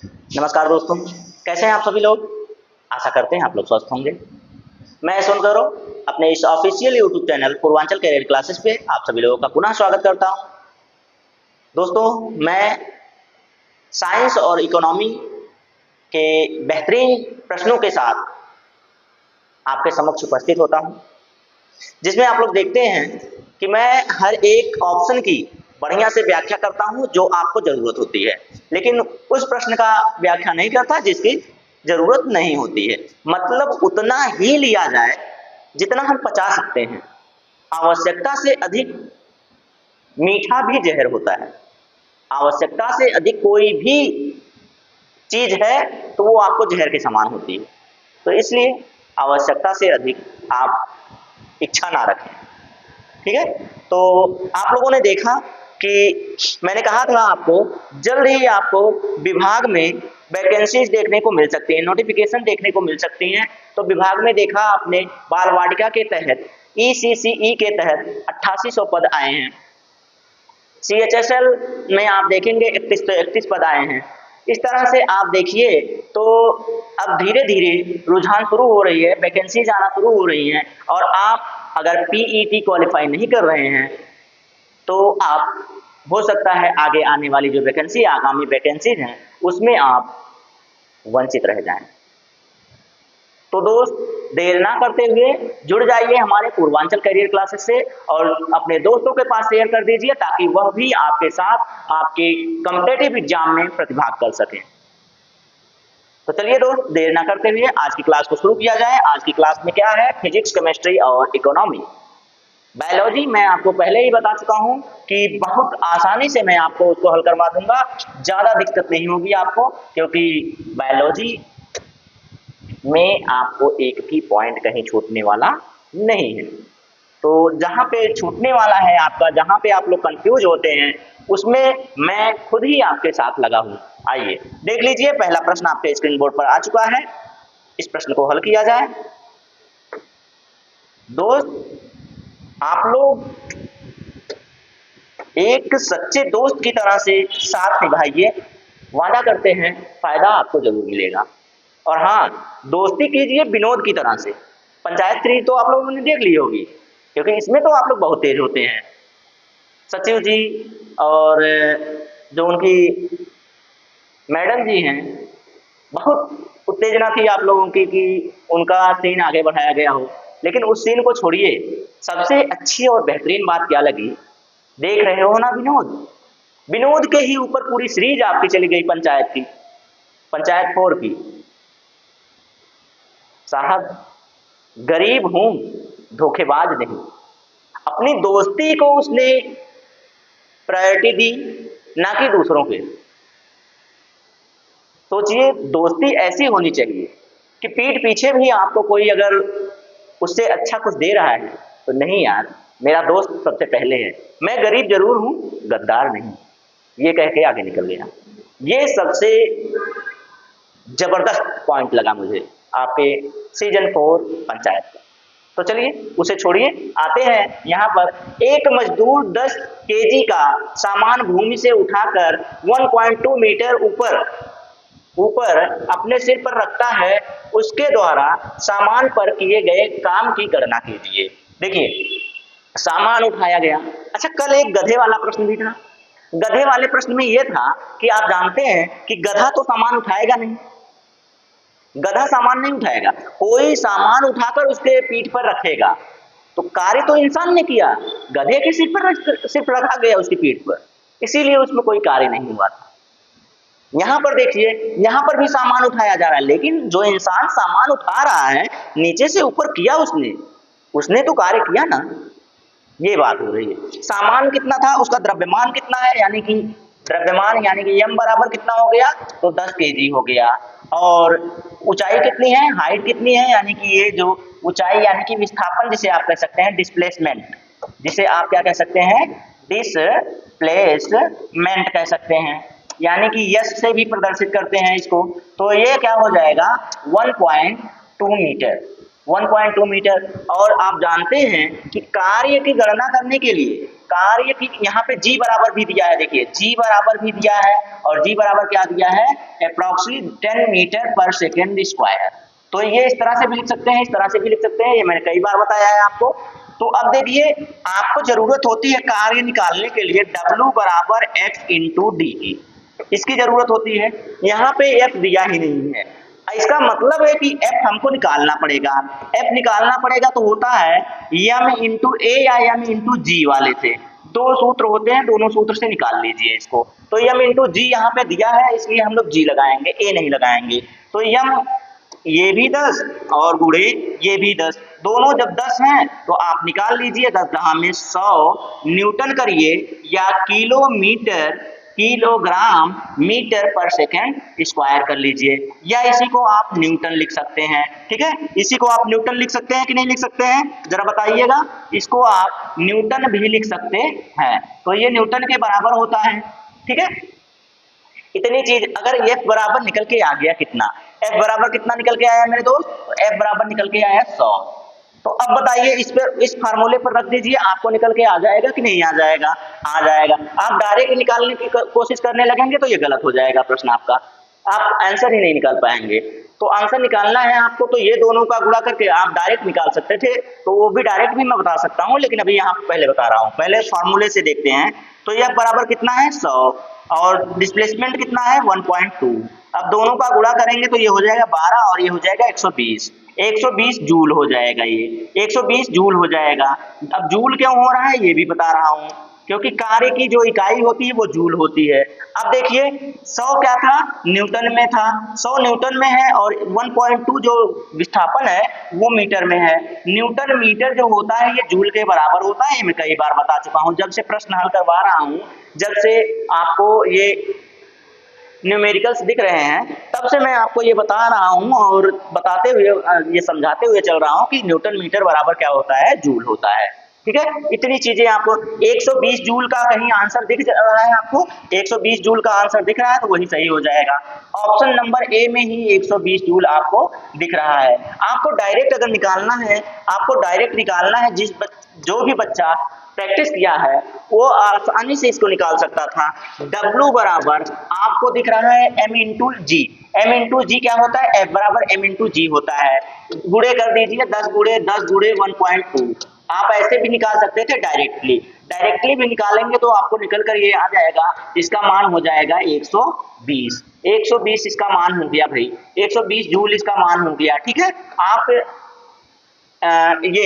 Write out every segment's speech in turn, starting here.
नमस्कार दोस्तों, कैसे हैं आप सभी लोग। आशा करते हैं आप लोग स्वस्थ होंगे। मैं यशवंत गौरव अपने इस official YouTube channel Purvanchal career classes पे आप सभी लोगों का पुनः स्वागत करता हूं। दोस्तों, मैं साइंस और इकोनॉमी के बेहतरीन प्रश्नों के साथ आपके समक्ष उपस्थित होता हूं, जिसमें आप लोग देखते हैं कि मैं हर एक ऑप्शन की बढ़िया से व्याख्या करता हूं जो आपको जरूरत होती है, लेकिन उस प्रश्न का व्याख्या नहीं करता जिसकी जरूरत नहीं होती है। मतलब उतना ही लिया जाए जितना हम पचा सकते हैं। आवश्यकता से अधिक मीठा भी जहर होता है। आवश्यकता से अधिक कोई भी चीज है तो वो आपको जहर के समान होती है। तो इसलिए आवश्यकता से अधिक आप इच्छा ना रखें, ठीक है। तो आप लोगों ने देखा कि मैंने कहा था आपको जल्द ही आपको विभाग में वैकेंसीज देखने को मिल सकती हैं, नोटिफिकेशन देखने को मिल सकती हैं। तो विभाग में देखा आपने बाल वाटिका के तहत ECCE के तहत 8800 पद आए हैं। CHSL में आप देखेंगे 31 पद आए हैं। इस तरह से आप देखिए तो अब धीरे धीरे रुझान शुरू हो रही है, वैकेंसीज आना शुरू हो रही हैं। और आप अगर PET क्वालिफाई नहीं कर रहे हैं तो आप हो सकता है आगे आने वाली जो वैकेंसी आगामी वैकेंसीज हैं उसमें आप वंचित रह जाएं। तो दोस्त, देर ना करते हुए जुड़ जाइए हमारे पूर्वांचल करियर क्लासेस से और अपने दोस्तों के पास शेयर कर दीजिए ताकि वह भी आपके साथ आपके कॉम्पिटिटिव एग्जाम में प्रतिभाग कर सकें। तो चलिए दोस्त, देर ना करते हुए आज की क्लास को शुरू किया जाए। आज की क्लास में क्या है, फिजिक्स, केमिस्ट्री और इकोनॉमी। बायोलॉजी मैं आपको पहले ही बता चुका हूं कि बहुत आसानी से मैं आपको उसको हल करवा दूंगा, ज्यादा दिक्कत नहीं होगी आपको, क्योंकि बायोलॉजी में आपको एक भी पॉइंट कहीं छूटने वाला नहीं है। तो जहां पे छूटने वाला है आपका, जहां पे आप लोग कंफ्यूज होते हैं, उसमें मैं खुद ही आपके साथ लगा हूं। आइए देख लीजिए, पहला प्रश्न आपके स्क्रीन बोर्ड पर आ चुका है। इस प्रश्न को हल किया जाए। दोस्त, आप लोग एक सच्चे दोस्त की तरह से साथ निभाइए। वादा करते हैं फायदा आपको जरूर मिलेगा। और हाँ, दोस्ती कीजिए विनोद की तरह से। पंचायत थ्री तो आप लोगों ने देख ली होगी, क्योंकि इसमें तो आप लोग बहुत तेज होते हैं। सचिव जी और जो उनकी मैडम जी हैं, बहुत उत्तेजना थी आप लोगों की कि उनका सीन आगे बढ़ाया गया हो। लेकिन उस सीन को छोड़िए, सबसे अच्छी और बेहतरीन बात क्या लगी, देख रहे हो ना विनोद। विनोद के ही ऊपर पूरी सीरीज आपकी चली गई पंचायत की, पंचायत 4 की। साहब, गरीब हूं, धोखेबाज नहीं। अपनी दोस्ती को उसने प्रायोरिटी दी, ना कि दूसरों के। सोचिए, दोस्ती ऐसी होनी चाहिए कि पीठ पीछे भी आपको कोई अगर उससे अच्छा कुछ दे रहा है तो नहीं यार, मेरा दोस्त सबसे पहले है, मैं गरीब जरूर हूं, गद्दार नहीं, ये कह के आगे निकल गया। ये सबसे जबरदस्त पॉइंट लगा मुझे आपके सीजन 4 पंचायत का। तो चलिए उसे छोड़िए, आते हैं यहाँ पर। एक मजदूर 10 केजी का सामान भूमि से उठाकर 1.2 मीटर ऊपर ऊपर अपने सिर पर रखता है, उसके द्वारा सामान पर किए गए काम की गणना कीजिए। देखिए, सामान उठाया गया। अच्छा, कल एक गधे वाला प्रश्न भी था। गधे वाले प्रश्न में यह था कि आप जानते हैं कि गधा तो सामान उठाएगा नहीं, गधा सामान नहीं उठाएगा, कोई सामान उठाकर उसके पीठ पर रखेगा। तो कार्य तो इंसान ने किया, गधे के सिर्फ रखा गया उसकी पीठ पर, इसीलिए उसमें कोई कार्य नहीं हुआ था। यहां पर देखिए, यहां पर भी सामान उठाया जा रहा है, लेकिन जो इंसान सामान उठा रहा है नीचे से ऊपर किया उसने तो कार्य किया ना, ये बात हो रही है। सामान कितना था, उसका द्रव्यमान कितना है, यानी कि द्रव्यमान यानी कि m बराबर कितना हो गया, तो 10 केजी हो गया। और ऊंचाई कितनी है, हाइट कितनी है, यानी कि ये जो ऊंचाई यानी कि विस्थापन जिसे आप कह सकते हैं, डिस्प्लेसमेंट, जिसे आप क्या कह सकते हैं, डिस्प्लेसमेंट कह सकते हैं, यानी कि यस से भी प्रदर्शित करते हैं इसको। तो ये क्या हो जाएगा, 1.2 मीटर, 1.2 मीटर। और आप जानते हैं कि कार्य की गणना करने के लिए कार्य की यहाँ पे जी बराबर भी दिया है, देखिए जी बराबर भी दिया है और जी बराबर क्या दिया है, अप्रोक्सीमेटली 10 मीटर पर सेकेंड स्क्वायर। तो ये इस तरह से भी लिख सकते हैं, इस तरह से भी लिख सकते हैं, ये मैंने कई बार बताया है आपको। तो अब देखिए आपको जरूरत होती है कार्य निकालने के लिए W बराबर F इंटू डी की, इसकी जरूरत होती है। यहाँ पे F दिया ही नहीं है, इसका मतलब है कि F हमको निकालना पड़ेगा। F निकालना पड़ेगा तो होता है M इंटू ए या M इंटू जी वाले से, दो सूत्र होते हैं, दोनों सूत्र से निकाल लीजिए इसको। तो M इंटू जी यहाँ पे दिया है इसलिए हम लोग जी लगाएंगे, ए नहीं लगाएंगे। तो M ये भी 10 और गुणे ये भी 10, दोनों जब 10 हैं तो आप निकाल लीजिए 10 दहा में 100 न्यूटन करिए या किलोमीटर किलोग्राम मीटर पर सेकेंड स्क्वायर कर लीजिए, या इसी को आप न्यूटन लिख सकते हैं। ठीक है, इसी को आप न्यूटन लिख सकते हैं कि नहीं लिख सकते हैं, जरा बताइएगा। इसको आप न्यूटन भी लिख सकते हैं, तो ये न्यूटन के बराबर होता है। ठीक है, इतनी चीज अगर F बराबर निकल के आ गया कितना, F बराबर कितना निकल के आया मेरे दोस्त, तो F बराबर निकल के आया 100। तो अब बताइए इस पर, इस फार्मूले पर रख दीजिए, आपको निकल के आ जाएगा कि नहीं आ जाएगा, आ जाएगा। आप डायरेक्ट निकालने की कोशिश करने लगेंगे तो ये गलत हो जाएगा प्रश्न आपका, आप आंसर ही नहीं निकाल पाएंगे। तो आंसर निकालना है आपको तो ये दोनों का गुणा करके आप डायरेक्ट निकाल सकते थे, तो वो भी डायरेक्ट भी मैं बता सकता हूँ, लेकिन अभी यहाँ पहले बता रहा हूँ। पहले फार्मूले से देखते हैं, तो यह बराबर कितना है 100 और डिस्प्लेसमेंट कितना है 1.2। अब दोनों का गुणा करेंगे तो ये हो जाएगा 12 और ये हो जाएगा 120, 120 जूल हो जाएगा, ये 120 जूल हो जाएगा। अब जूल क्यों हो रहा है ये भी बता रहा हूँ, क्योंकि कार्य की जो इकाई होती है वो जूल होती है। अब देखिए 100 क्या था, न्यूटन में था, 100 न्यूटन में है और 1.2 जो विस्थापन है वो मीटर में है। न्यूटन मीटर जो होता है ये जूल के बराबर होता है, ये मैं कई बार बता चुका हूँ। जब से प्रश्न हल करवा रहा हूँ, जब से आपको ये न्यूमेरिकल्स दिख रहे हैं, तब से मैं आपको ये बता रहा हूँ और बताते हुए ये समझाते हुए चल रहा हूँ कि न्यूटन मीटर बराबर क्या होता है, जूल होता है। ठीक है, इतनी चीजें आपको 120 जूल का कहीं आंसर दिख रहा है, आपको 120 जूल का आंसर दिख रहा है तो वही सही हो जाएगा। ऑप्शन नंबर ए में ही 120 जूल आपको दिख रहा है। आपको डायरेक्ट अगर निकालना है, आपको डायरेक्ट निकालना है, जो भी बच्चा प्रैक्टिस किया है वो आसानी से इसको निकाल सकता था। W बराबर आपको दिख रहा है M इंटू जी, M इंटू जी क्या होता है, F बराबर M इंटू जी होता है। गुणे कर दीजिए 10 गुणे 10 गुणे 1.2, आप ऐसे भी निकाल सकते थे डायरेक्टली, डायरेक्टली भी निकालेंगे तो आपको निकल कर ये आ जाएगा, इसका मान हो जाएगा 120, 120 इसका मान हो गया भाई, 120 जूल इसका मान हो गया। ठीक है, आप ये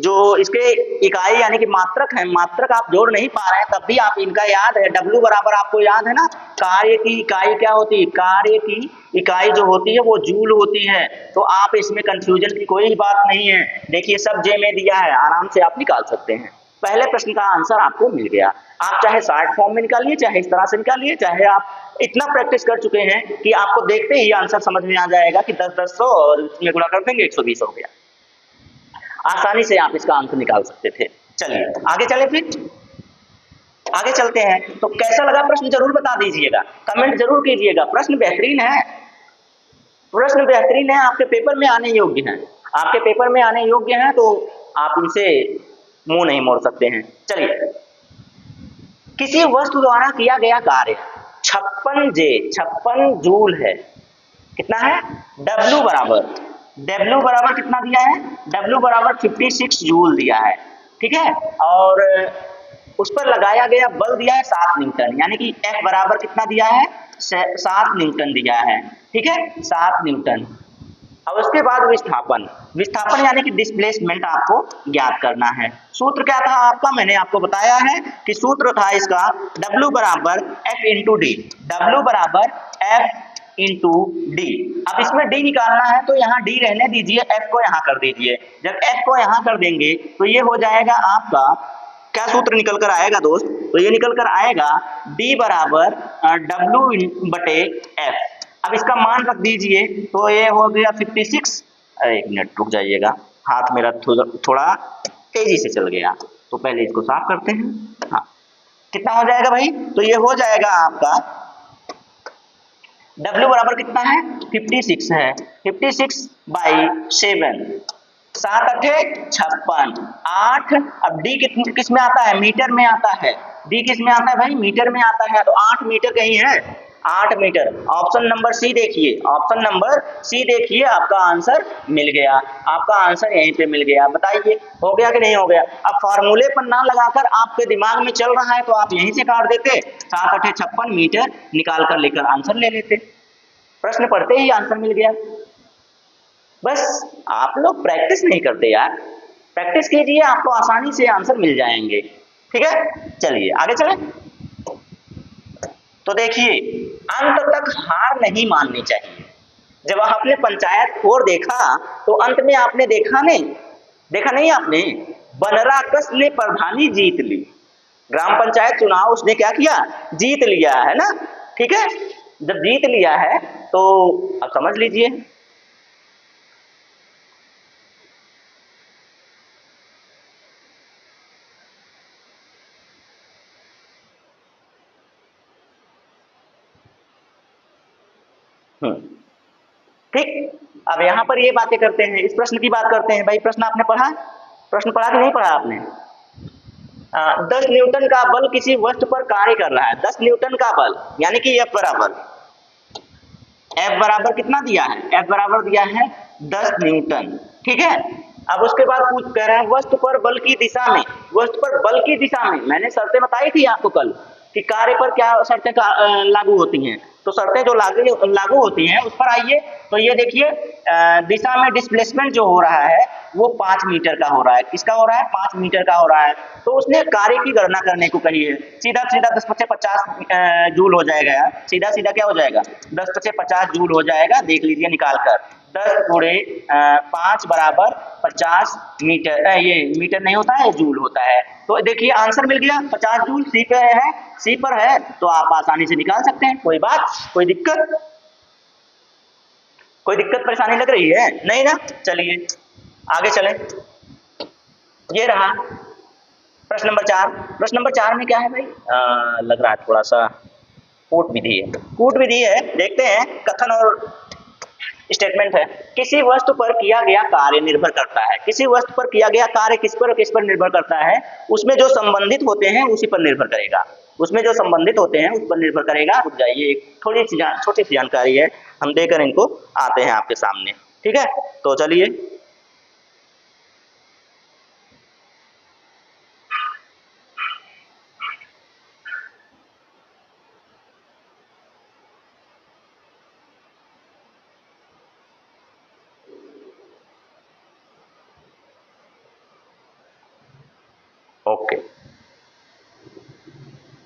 जो इसके इकाई यानी कि मात्रक है, मात्रक आप जोड़ नहीं पा रहे हैं तब भी आप इनका याद है, W बराबर आपको याद है ना, कार्य की इकाई क्या होती है, कार्य की इकाई जो होती है वो जूल होती है। तो आप इसमें कंफ्यूजन की कोई बात नहीं है, देखिए सब जे में दिया है, आराम से आप निकाल सकते हैं। पहले प्रश्न का आंसर आपको मिल गया, आप चाहे शॉर्ट फॉर्म में निकालिए, चाहे इस तरह से निकालिए, चाहे आप इतना प्रैक्टिस कर चुके हैं कि आपको देखते ही आंसर समझ में आ जाएगा कि 10 10 100 और इसमें गुणा कर देंगे 120 हो गया। आसानी से आप इसका आंसर निकाल सकते थे। चलिए आगे चले, फिर आगे चलते हैं। तो कैसा लगा प्रश्न जरूर बता दीजिएगा, कमेंट जरूर कीजिएगा। प्रश्न बेहतरीन है, प्रश्न बेहतरीन है, आपके पेपर में आने योग्य हैं, आपके पेपर में आने योग्य हैं, तो आप इनसे मुंह नहीं मोड़ सकते हैं। चलिए, किसी वस्तु द्वारा किया गया कार्य 56 जूल है, कितना है, W बराबर कितना दिया है, W बराबर 56 जूल दिया है। ठीक है, और उस पर लगाया गया बल दिया है 7 न्यूटन, यानी कि F बराबर कितना दिया है, 7 न्यूटन दिया है। ठीक है, 7 न्यूटन। अब उसके बाद विस्थापन, विस्थापन यानी कि डिस्प्लेसमेंट आपको ज्ञात करना है। सूत्र क्या था आपका, मैंने आपको बताया है कि सूत्र था इसका W बराबर F इंटू डी, W बराबर F इंटू डी। अब इसमें डी निकालना है तो यहाँ डी रहने दीजिए, F को यहाँ कर दीजिए। जब F को यहाँ कर देंगे तो ये हो जाएगा आपका, क्या सूत्र निकल कर आएगा दोस्त, तो ये निकल कर आएगा D बराबर W बटे F। अब इसका मान रख दीजिए तो ये हो गया 56, अरे एक मिनट रुक जाइएगा, हाथ मेरा थोड़ा तेजी से चल गया, तो पहले इसको साफ करते हैं। हाँ, कितना हो जाएगा भाई, तो ये हो जाएगा आपका W बराबर कितना है, 56 है, 56 बाई 7, 7 अठे 56, 8। अब डी किस में आता है? मीटर में आता है। डी किस में आता है भाई? मीटर में आता है। तो 8 मीटर कहीं है, 8 मीटर। ऑप्शन नंबर सी देखिए, ऑप्शन नंबर सी देखिए, आपका आंसर मिल गया। आपका आंसर यहीं पे मिल गया। बताइए हो गया कि नहीं हो गया? अब फॉर्मूले पर ना लगाकर आपके दिमाग में चल रहा है तो आप यहीं से काट देते, 7 अठे 56 मीटर निकाल कर लेकर आंसर ले लेते। प्रश्न पढ़ते ही आंसर मिल गया। बस आप लोग प्रैक्टिस नहीं करते यार, प्रैक्टिस कीजिए, आपको आसानी से आंसर मिल जाएंगे। ठीक है, चलिए आगे चलें। तो देखिए, अंत तक हार नहीं माननी चाहिए। जब आपने पंचायत 4 देखा तो अंत में आपने देखा नहीं आपने, बनरा कस ने प्रधानी जीत ली। ग्राम पंचायत चुनाव उसने क्या किया? जीत लिया है ना। ठीक है, जब जीत लिया है तो अब समझ लीजिए। ठीक, अब यहां पर ये बातें करते हैं, इस प्रश्न की बात करते हैं। भाई प्रश्न आपने पढ़ा? प्रश्न पढ़ा कि नहीं पढ़ा आपने? 10 न्यूटन का बल किसी वस्तु पर कार्य कर रहा है। 10 न्यूटन का बल यानी कि F बराबर कितना दिया है? F बराबर दिया है 10 न्यूटन। ठीक है, अब उसके बाद पूछ कह रहे हैं वस्तु पर बल की दिशा में, वस्तु पर बल की दिशा में मैंने शर्तें बताई थी आपको कल कि कार्य पर क्या शर्तें लागू होती हैं। तो शर्तें जो लागू होती हैं उस पर आइए। तो ये देखिए, दिशा में डिस्प्लेसमेंट जो हो रहा है वो 5 मीटर का हो रहा है। किसका हो रहा है? 5 मीटर का हो रहा है। तो उसने कार्य की गणना करने को कही है। सीधा सीधा 10 पचे 50 जूल हो जाएगा यार। सीधा सीधा क्या हो जाएगा? 10 पचे 50 जूल हो जाएगा। देख लीजिए निकाल कर, 10 गुणे 5 बराबर 50 मीटर। ये मीटर नहीं होता है, जूल होता है। तो देखिए आंसर मिल गया 50 जूल। सी पे है, सी पर है तो आप आसानी से निकाल सकते हैं। कोई बात, कोई दिक्कत, कोई दिक्कत परेशानी लग रही है? नहीं ना। चलिए आगे चलें। ये रहा प्रश्न नंबर 4। प्रश्न नंबर 4 में क्या है भाई? लग रहा है थोड़ा सा कूट विधि है। कूट विधि है, देखते हैं। कथन और स्टेटमेंट है। किसी वस्तु पर किया गया कार्य निर्भर करता है। किसी वस्तु पर किया गया कार्य किस पर निर्भर करता है? उसमें जो संबंधित होते हैं उसी पर निर्भर करेगा। उसमें जो संबंधित होते हैं उस पर निर्भर करेगा। रुक जाइए, एक थोड़ी सी छोटी सी जानकारी है, हम देकर इनको आते हैं आपके सामने। ठीक है, तो चलिए। ओके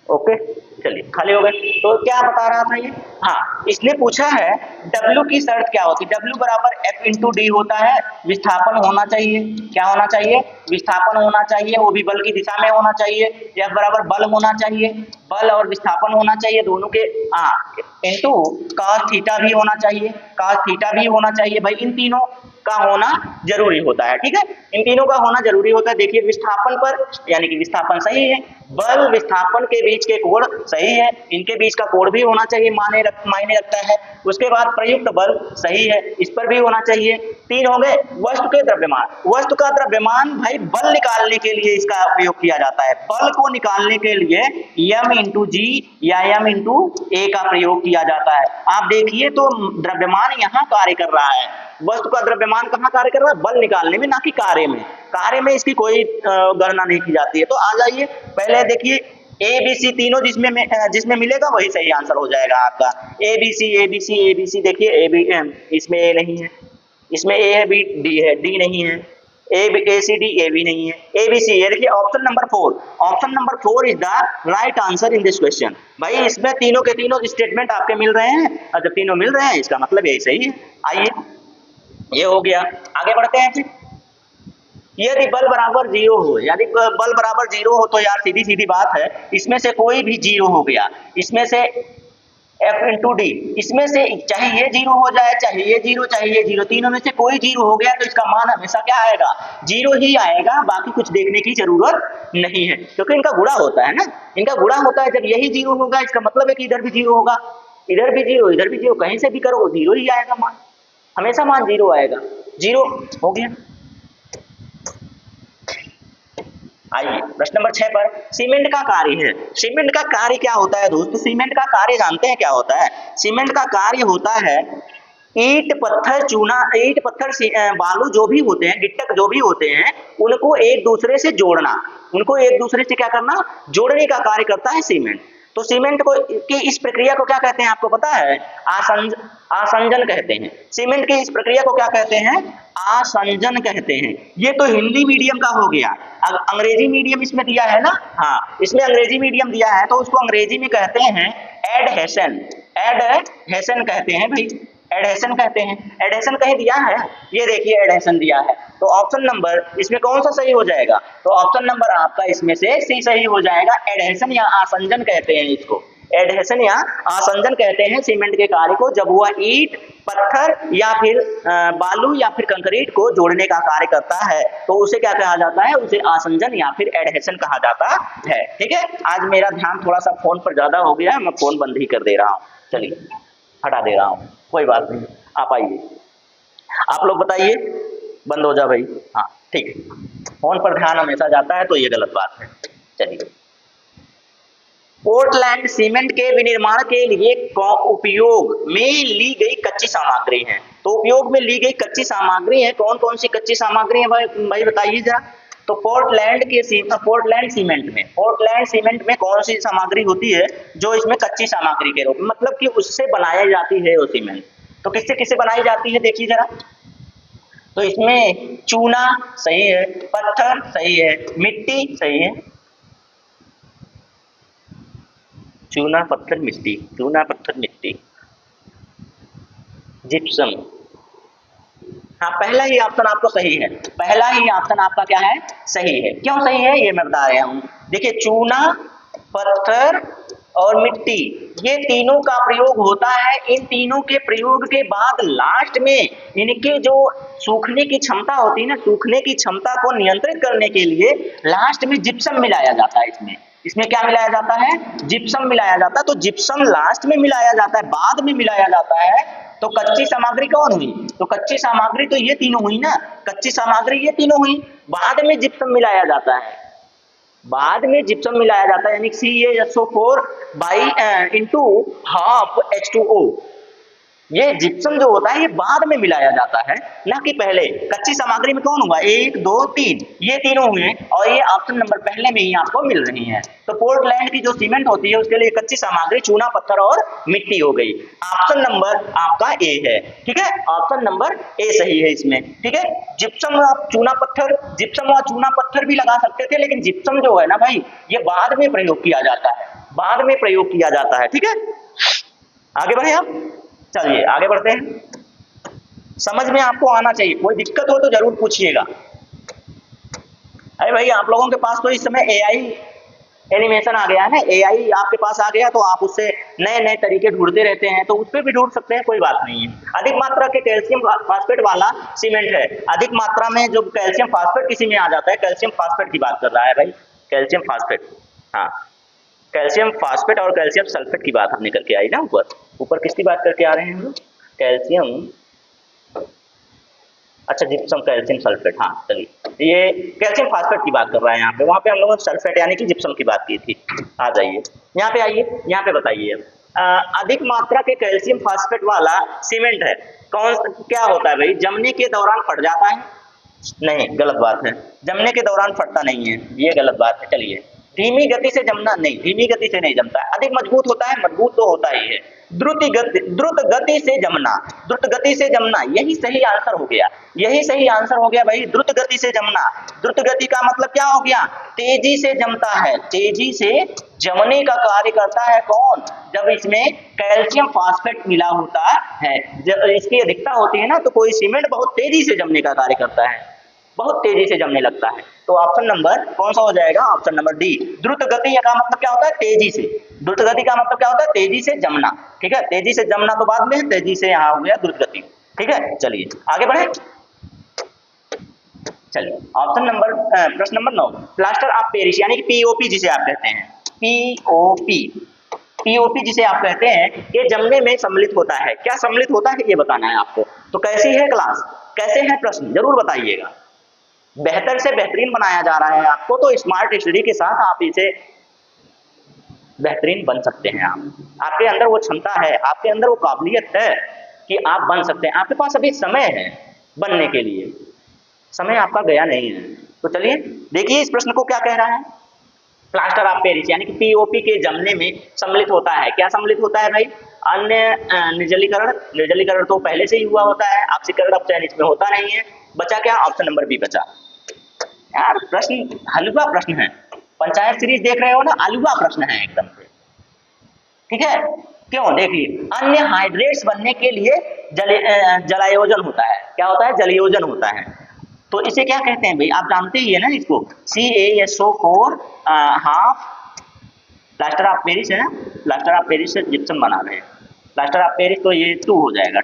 ओके, चलिए खाली हो गए। तो क्या बता रहा था ये? हाँ, इसने पूछा है W की शर्त क्या होती है? W बराबर F इंटू डी होता है। विस्थापन होना चाहिए। क्या होना चाहिए? विस्थापन होना चाहिए, वो भी बल की दिशा में होना चाहिए। F बराबर बल होना चाहिए, बल और विस्थापन होना चाहिए दोनों के। हाँ, इंटू cos थीटा भी होना चाहिए, cos थीटा भी होना चाहिए। भाई इन तीनों का होना जरूरी होता है। ठीक है, इन तीनों का होना जरूरी होता है। देखिए विस्थापन पर यानी कि विस्थापन सही है, बल विस्थापन के बीच के कोण सही है, इनके बीच का कोण भी होना चाहिए, मायने रखता है। उसके बाद प्रयुक्त बल सही है, इस पर भी होना चाहिए। 3 हो गए। वस्तु के द्रव्यमान, वस्तु का द्रव्यमान भाई बल निकालने के लिए इसका प्रयोग किया जाता है। बल को निकालने के लिए m इंटू जी या m इंटू ए का प्रयोग किया जाता है। आप देखिए तो द्रव्यमान यहाँ कार्य कर रहा है। वस्तु का द्रव्यमान कहाँ कार्य कर रहा है? बल निकालने में, ना कि कार्य में। कार्य में इसकी कोई गणना नहीं की जाती है। तो आ जाइए, पहले देखिए ए बी सी तीनों जिसमें मिलेगा वही सही आंसर हो जाएगा आपका। A B C A B C A B C. देखिए ए बी इसमें ए नहीं है, इसमें ए है, बी डी है, डी नहीं है, ए सी डी ए बी नहीं है, ए बी सी। ये देखिए option number 4, option number 4 is the right answer in this question. भाई इसमें तीनों के तीनों स्टेटमेंट आपके मिल रहे हैं, और जब तीनों मिल रहे हैं इसका मतलब यही सही है। आइए, ये हो गया। आगे बढ़ते हैं फिर। यदि बल बराबर 0 हो, यदि बल बराबर 0 हो तो यार सीधी सीधी बात है, इसमें से कोई भी 0 हो गया, इसमें से F इंटू डी, इसमें से चाहे ये 0 हो जाए, चाहे ये 0, चाहे ये 0, तीनों में से कोई 0 हो गया तो इसका मान हमेशा क्या आएगा? 0 ही आएगा। बाकी कुछ देखने की जरूरत नहीं है, क्योंकि इनका गुणा होता है ना, इनका गुणा होता है। जब यही 0 होगा इसका मतलब है कि इधर भी 0 होगा, इधर भी 0, इधर भी 0, कहीं से भी करो 0 ही आएगा मान, हमेशा मान 0 आएगा। 0 हो गया। आइए प्रश्न नंबर 6 पर, सीमेंट का कार्य है। सीमेंट का कार्य क्या होता है दोस्तों? सीमेंट का कार्य जानते हैं क्या होता है? सीमेंट का कार्य होता है ईंट पत्थर चूना, ईंट पत्थर बालू जो भी होते हैं, गिट्टक जो भी होते हैं, उनको एक दूसरे से जोड़ना, उनको एक दूसरे से क्या करना, जोड़ने का कार्य करता है सीमेंट। तो सीमेंट को की इस प्रक्रिया को क्या कहते हैं आपको पता है? आसंजन कहते हैं। सीमेंट की इस प्रक्रिया को क्या कहते हैं? आसंजन कहते हैं। ये तो हिंदी मीडियम का हो गया। अब अंग्रेजी मीडियम इसमें दिया है ना, हाँ इसमें अंग्रेजी मीडियम दिया है, तो उसको अंग्रेजी में कहते हैं एडहेशन। एडहेशन कहते हैं भाई, एडहेशन कहते हैं। एडहेशन कहीं दिया है? ये देखिए एडहेशन दिया है। तो ऑप्शन नंबर इसमें कौन सा सही हो जाएगा? तो ऑप्शन नंबर आपका इसमें से सी सही हो जाएगा। एडहेशन या आसंजन कहते हैं इसको, एडहेशन या आसंजन कहते हैं सीमेंट के कार्य को, जब वह ईंट पत्थर या फिर बालू या फिर कंक्रीट को जोड़ने का कार्य करता है, तो उसे क्या कहा जाता है? उसे आसंजन या फिर एडहेशन कहा जाता है। ठीक है, आज मेरा ध्यान थोड़ा सा फोन पर ज्यादा हो गया है, मैं फोन बंद ही कर दे रहा हूँ, चलिए हटा दे रहा हूँ, कोई बात नहीं। आप आइए, आप लोग बताइए, बंद हो जा भाई। हाँ ठीक है, फोन पर ध्यान हमेशा जाता है तो ये गलत बात है। चलिए, पोर्टलैंड सीमेंट के विनिर्माण के लिए उपयोग में ली गई कच्ची सामग्री है। तो उपयोग में ली गई कच्ची सामग्री है, कौन कौन सी कच्ची सामग्री है भाई बताइए जरा। तो पोर्टलैंड सीमेंट में कौन सी सामग्री होती है जो इसमें कच्ची सामग्री के रूप में, मतलब कि उससे बनाई जाती है वो सीमेंट। तो किससे किससे बनाई जाती है देखिए जरा। तो इसमें चूना सही है, पत्थर सही है, मिट्टी सही है, चूना पत्थर मिट्टी, चूना पत्थर मिट्टी, जिप्सम। हाँ पहला ही ऑप्शन आपको सही है, पहला ही ऑप्शन आपका क्या है? सही है। क्यों सही है ये मैं बता रहा हूँ। देखिए चूना, पत्थर और मिट्टी, ये तीनों का प्रयोग होता है। इन तीनों के प्रयोग के बाद लास्ट में इनके जो सूखने की क्षमता होती है ना, सूखने की क्षमता को नियंत्रित करने के लिए लास्ट में जिप्सम मिलाया जाता है। इसमें क्या मिलाया जाता है? जिप्सम मिलाया जाता है। तो जिप्सम लास्ट में मिलाया जाता है, बाद में मिलाया जाता है। तो कच्ची सामग्री कौन हुई? तो कच्ची सामग्री तो ये तीनों हुई ना, कच्ची सामग्री ये तीनों हुई। बाद में जिप्सम मिलाया जाता है, बाद में जिप्सम मिलाया जाता है, यानी CaSO4 by into half H2O। ये जिप्सम जो होता है ये बाद में मिलाया जाता है, ना कि पहले। कच्ची सामग्री में कौन हुआ? 1 2 3, ये तीनों हुए, और ये ऑप्शन नंबर पहले में ही आपको मिल रही है। तो पोर्टलैंड की जो सीमेंट होती है उसके लिए कच्ची सामग्री चूना पत्थर और मिट्टी हो गई। ऑप्शन नंबर आपका ए है। ठीक है, ऑप्शन नंबर ए सही है इसमें। ठीक है, जिप्सम आप चूना पत्थर, जिप्सम और चूना पत्थर भी लगा सकते थे, लेकिन जिप्सम जो है ना भाई, ये बाद में प्रयोग किया जाता है, बाद में प्रयोग किया जाता है। ठीक है, आगे बढ़े आप, चलिए आगे बढ़ते हैं। समझ में आपको आना चाहिए, कोई दिक्कत हो तो जरूर पूछिएगा। अरे भाई आप लोगों के पास तो इस समय AI एनिमेशन आ गया है ना, AI आपके पास आ गया, तो आप उससे नए नए तरीके ढूंढते रहते हैं, तो उस पर भी ढूंढ सकते हैं, कोई बात नहीं है। अधिक मात्रा के कैल्शियम फास्फेट वाला सीमेंट है। अधिक मात्रा में जो कैल्शियम फास्फेट किसी में आ जाता है, कैल्शियम फास्फेट की बात कर रहा है भाई, कैल्शियम फास्फेट। हाँ, कैल्शियम फास्फेट और कैल्शियम सल्फेट की बात हमने करके आई ना, ऊपर किसकी बात करके आ रहे हैं हम लोग? कैल्शियम, अच्छा जिप्सम कैल्शियम सल्फेट। हाँ चलिए, ये कैल्शियम फास्फेट की बात कर रहा है यहाँ पे, वहाँ पे हम लोगों ने सल्फेट यानी कि जिप्सम की बात की थी। आ जाइए यहाँ पे, आइए यहाँ पे बताइए। अधिक मात्रा के कैल्शियम फास्फेट वाला सीमेंट है, कौन क्या होता है भाई? जमने के दौरान फट जाता है? नहीं, गलत बात है, जमने के दौरान फटता नहीं है, ये गलत बात है। चलिए, धीमी गति से जमना, नहीं धीमी गति से नहीं जमता है। अधिक मजबूत होता है? मजबूत तो होता ही है। द्रुत गति से जमना, द्रुत गति से जमना, यही सही आंसर हो गया, यही सही आंसर हो गया भाई, द्रुत गति से जमना। द्रुत गति का मतलब क्या हो गया? तेजी से जमता है, तेजी से जमने का कार्य करता है कौन? जब इसमें कैल्शियम फास्फेट मिला होता है, जब इसकी अधिकता होती है ना, तो कोई सीमेंट बहुत तेजी से जमने का कार्य करता है, बहुत तेजी से जमने लगता है। तो ऑप्शन नंबर कौन सा हो जाएगा? Option number D. द्रुत गति का मतलब क्या होता है? तेजी से। द्रुत गति का मतलब क्या होता है? तेजी से जमना। ठीक है, तेजी से जमना तो बाद में है, तेजी से यहाँ हो गया द्रुत गति। ठीक है, चलिए आगे बढ़े। चलिए ऑप्शन नंबर प्रश्न नंबर 9, प्लास्टर ऑफ पेरिस यानी कि POP जिसे आप कहते हैं, POP जिसे आप कहते हैं, ये जमने में सम्मिलित होता है। क्या सम्मिलित होता है ये बताना है आपको। तो कैसी है क्लास, कैसे है प्रश्न, जरूर बताइएगा, बेहतर से बेहतरीन बनाया जा रहा है आपको, तो स्मार्ट स्टडी के साथ आप इसे बेहतरीन बन सकते हैं। आप आपके अंदर वो क्षमता है, आपके अंदर वो काबिलियत है कि आप बन सकते हैं। आपके पास अभी समय है बनने के लिए, समय आपका गया नहीं है। तो चलिए देखिए इस प्रश्न को क्या कह रहा है। प्लास्टर ऑफ पेरिस यानी कि पीओपी के जमने में सम्मिलित होता है। क्या सम्मिलित होता है भाई? अन्य निर्जलीकरण। निर्जलीकरण तो पहले से ही हुआ होता है, ऑक्सीकरण अपचयन इसमें होता नहीं है। बचा क्या? ऑप्शन नंबर बी बचा। यार प्रश्न हलवा प्रश्न है, पंचायत सीरीज देख रहे हो ना, हलवा प्रश्न है एकदम से, ठीक है। क्यों? देखिए अन्य हाइड्रेट्स बनने के लिए जलायोजन होता है। क्या होता है? जलयोजन होता है। तो इसे क्या कहते हैं भाई? आप जानते ही है ना इसको, CaSO4 half plaster of Paris है ना, प्लास्टर ऑफ पेरिस से जिप्सम बना रहे हैं। प्लास्टर ऑफ पेरिस तो ये 2 हो जाएगा,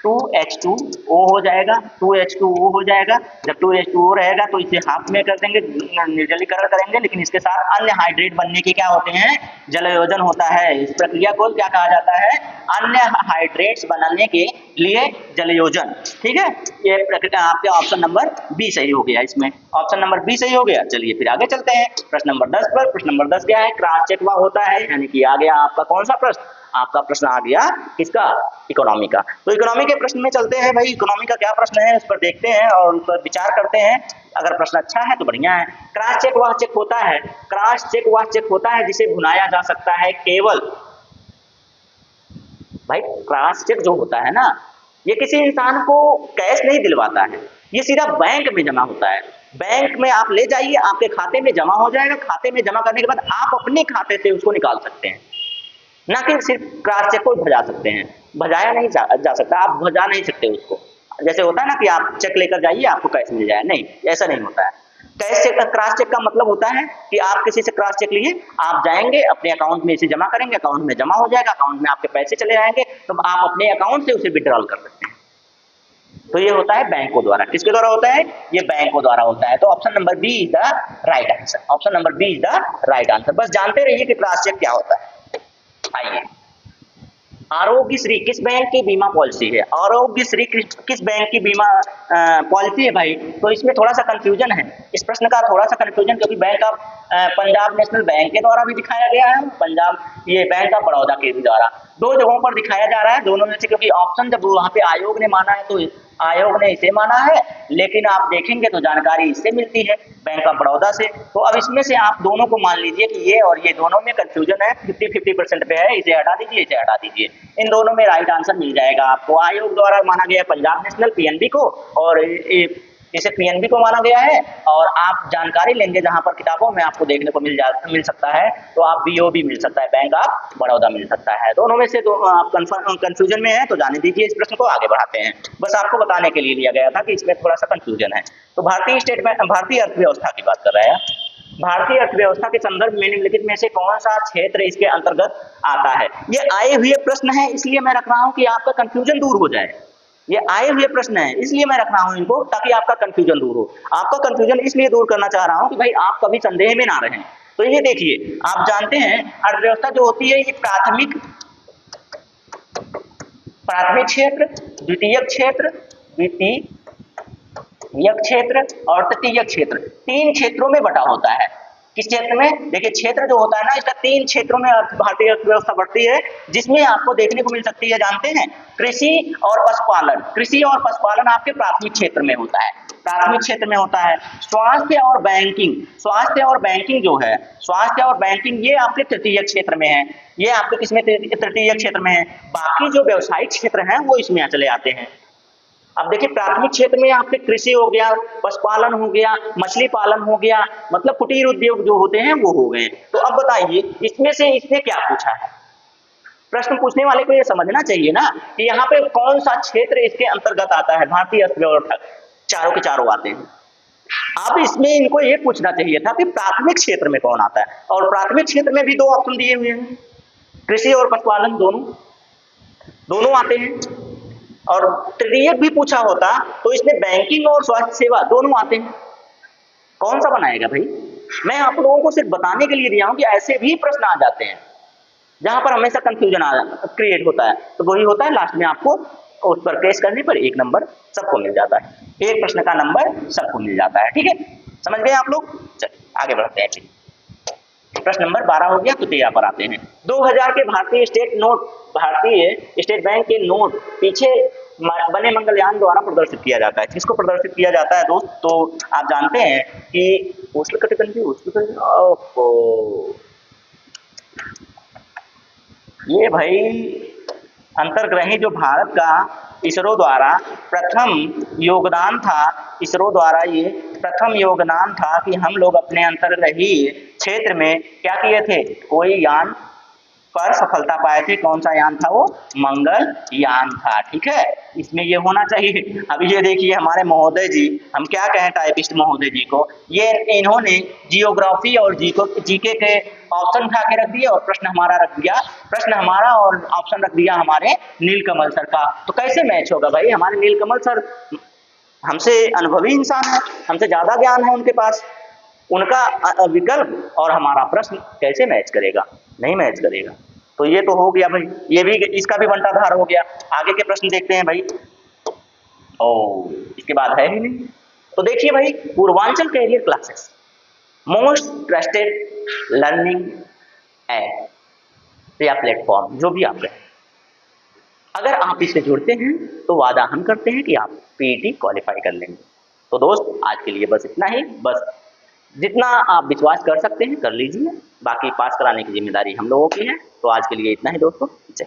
2H2O हो जाएगा, 2H2O हो जाएगा। जब 2H2O रहेगा तो इसे हाफ में कर देंगे, निर्जलीकरण करेंगे, लेकिन इसके साथ अन्य हाइड्रेट बनने के क्या होते हैं? जलयोजन होता है। इस प्रक्रिया को क्या कहा जाता है? अन्य हाइड्रेट्स बनाने के लिए जलयोजन, ठीक है। ये प्रक्रिया आपके ऑप्शन नंबर बी सही हो गया, इसमें ऑप्शन नंबर बी सही हो गया। चलिए फिर आगे चलते हैं प्रश्न नंबर 10 पर। प्रश्न नंबर 10 क्या है? क्रॉस चेक होता है, यानी कि आ गया आपका कौन सा प्रश्न? आपका प्रश्न आ गया किसका? इकोनॉमी का। तो इकोनॉमी के प्रश्न में चलते हैं भाई। इकोनॉमी का क्या प्रश्न है उस पर देखते हैं और उस पर विचार करते हैं। अगर प्रश्न अच्छा है तो बढ़िया है। क्रॉस चेक वह चेक होता है, क्रॉस चेक वह चेक होता है जिसे भुनाया जा सकता है केवल। भाई क्रॉस चेक जो होता है ना, ये किसी इंसान को कैश नहीं दिलवाता है, ये सीधा बैंक में जमा होता है। बैंक में आप ले जाइए, आपके खाते में जमा हो जाएगा। खाते में जमा करने के बाद आप अपने खाते से उसको निकाल सकते हैं, ना कि सिर्फ क्रॉस चेक को भजा सकते हैं। भजाया नहीं जा सकता, आप भजा नहीं सकते उसको। जैसे होता है ना कि आप चेक लेकर जाइए आपको कैश मिल जाए, नहीं, ऐसा नहीं होता है। कैश चेक, क्रॉस चेक का मतलब होता है कि आप किसी से क्रॉस चेक लिए, आप जाएंगे अपने अकाउंट में इसे जमा करेंगे, अकाउंट में जमा हो जाएगा, अकाउंट में आपके पैसे चले आएंगे, तो आप अपने अकाउंट से उसे विड्रॉल कर सकते हैं। तो ये होता है बैंकों द्वारा। किसके द्वारा होता है? ये बैंकों द्वारा होता है। तो option number B is the right answer. Option number B is the right answer. बस जानते रहिए कि क्रॉस चेक क्या होता है। आइए, आरोग्यश्री किस बैंक की बीमा पॉलिसी है? आरोग्यश्री किस बैंक की बीमा पॉलिसी है भाई? तो इसमें थोड़ा सा कंफ्यूजन है, इस प्रश्न का थोड़ा सा कंफ्यूजन, क्योंकि bank of Punjab national bank के द्वारा भी दिखाया गया है, पंजाब ये बैंक ऑफ बड़ौदा के भी द्वारा, दो जगहों पर दिखाया जा रहा है, दोनों में से। क्योंकि ऑप्शन जब वहां पे आयोग ने माना है तो आयोग ने इसे माना है, लेकिन आप देखेंगे तो जानकारी इससे मिलती है बैंक ऑफ बड़ौदा से। तो अब इसमें से आप दोनों को मान लीजिए कि ये और ये दोनों में कंफ्यूजन है, 50-50% पे है, इसे हटा दीजिए, इसे हटा दीजिए, इन दोनों में राइट आंसर मिल जाएगा आपको। आयोग द्वारा माना गया पंजाब नेशनल पीएनबी को, और इसे पीएनबी को माना गया है। और आप जानकारी लेंगे जहां पर किताबों में आपको देखने को मिल सकता है, तो आप बीओबी मिल सकता है, बैंक ऑफ बड़ौदा मिल सकता है। दोनों में से आप कंफ्यूजन में है तो जाने दीजिए। इस प्रश्न को आगे बढ़ाते हैं, बस आपको बताने के लिए लिया गया था कि इसमें थोड़ा सा कंफ्यूजन है। तो भारतीय अर्थव्यवस्था की बात कर रहे हैं। भारतीय अर्थव्यवस्था के संदर्भ में निम्नलिखित में से कौन सा क्षेत्र इसके अंतर्गत आता है? ये आए हुए प्रश्न है, इसलिए मैं रख रहा हूं कि आपका कंफ्यूजन दूर हो जाए। ये आए हुए प्रश्न है, इसलिए मैं रख रहा हूं इनको, ताकि आपका कंफ्यूजन दूर हो। आपका कंफ्यूजन इसलिए दूर करना चाह रहा हूं कि भाई आप कभी संदेह में ना रहें। तो ये देखिए, आप जानते हैं अर्थव्यवस्था जो होती है ये प्राथमिक क्षेत्र, द्वितीयक क्षेत्र और तृतीयक क्षेत्र, 3 क्षेत्रों में बटा होता है। किस क्षेत्र में? देखिए क्षेत्र जो होता है ना, इसका 3 क्षेत्रों में भारतीय अर्थव्यवस्था बढ़ती है, जिसमें आपको देखने को मिल सकती है, जानते हैं, कृषि और पशुपालन। कृषि और पशुपालन आपके प्राथमिक क्षेत्र में होता है, प्राथमिक क्षेत्र में होता है। स्वास्थ्य और बैंकिंग, स्वास्थ्य और बैंकिंग जो है, स्वास्थ्य और बैंकिंग ये आपके तृतीय क्षेत्र में है। ये आपके किसमें? तृतीय क्षेत्र में है। बाकी जो व्यवसायिक क्षेत्र हैं वो इसमें चले आते हैं। अब देखिए प्राथमिक क्षेत्र में आपके कृषि हो गया, पशुपालन हो गया, मछली पालन हो गया, मतलब कुटीर उद्योग जो होते हैं वो हो गए। तो अब बताइए इसमें से इसने क्या पूछा है? प्रश्न पूछने वाले को ये समझना चाहिए ना कि यहाँ पे कौन सा क्षेत्र इसके अंतर्गत आता है। भारतीय अर्थव्यवस्था चारों के चारों आते हैं। अब इसमें इनको ये पूछना चाहिए था कि प्राथमिक क्षेत्र में कौन आता है, और प्राथमिक क्षेत्र में भी 2 ऑप्शन दिए हुए हैं, कृषि और पशुपालन दोनों आते हैं। और तृतीयक भी पूछा होता तो इसमें बैंकिंग और स्वास्थ्य सेवा दोनों आते हैं। कौन सा बनाएगा भाई? मैं आप लोगों को सिर्फ बताने के लिए दिया हूं कि ऐसे भी प्रश्न आ जाते हैं जहां पर हमेशा कंफ्यूजन क्रिएट होता है। तो वही होता है, लास्ट में आपको उस पर प्रेस करने पर एक नंबर सबको मिल जाता है, एक प्रश्न का नंबर सबको मिल जाता है। ठीक है, समझ गए आप लोग? चलिए आगे बढ़ते हैं। फिर प्रश्न नंबर 12 हो गया, तो यहाँ पर आते हैं। 2000 के भारतीय स्टेट बैंक के नोट पीछे बने मंगलयान द्वारा प्रदर्शित किया जाता है। किसको प्रदर्शित किया जाता है दोस्त? तो आप जानते हैं कि ये भाई अंतर्ग्रही जो भारत का इसरो द्वारा प्रथम योगदान था, इसरो द्वारा ये प्रथम योगदान था कि हम लोग अपने अंतर्ग्रही क्षेत्र में क्या किए थे, कोई यान पर सफलता पाए थे। कौन सा यान था वो? मंगल यान था। ठीक है, इसमें ये होना चाहिए। अभी ये देखिए हमारे महोदय जी, हम क्या कहें टाइपिस्ट महोदय जी को, ये इन्होंने जियोग्राफी और जीके के ऑप्शन उठा के रख दिया और प्रश्न हमारा और ऑप्शन रख दिया हमारे नीलकमल सर का। तो कैसे मैच होगा भाई? हमारे नीलकमल सर हमसे अनुभवी इंसान है, हमसे ज्यादा ज्ञान है उनके पास, उनका विकल्प और हमारा प्रश्न कैसे मैच करेगा? नहीं मैच करेगा। तो ये तो हो गया भाई, ये भी इसका भी बंटाधार हो गया। आगे के प्रश्न देखते हैं भाई। ओ, इसके बाद है ही नहीं। तो देखिए भाई, Purvanchal career classes most trusted learning app या प्लेटफॉर्म, जो भी आप कहें, अगर आप इससे जुड़ते हैं तो वादा हम करते हैं कि आप पीईटी क्वालिफाई कर लेंगे। तो दोस्त आज के लिए बस इतना ही, बस जितना आप विश्वास कर सकते हैं कर लीजिए, बाकी पास कराने की जिम्मेदारी हम लोगों की है। तो आज के लिए इतना ही दोस्तों, जय।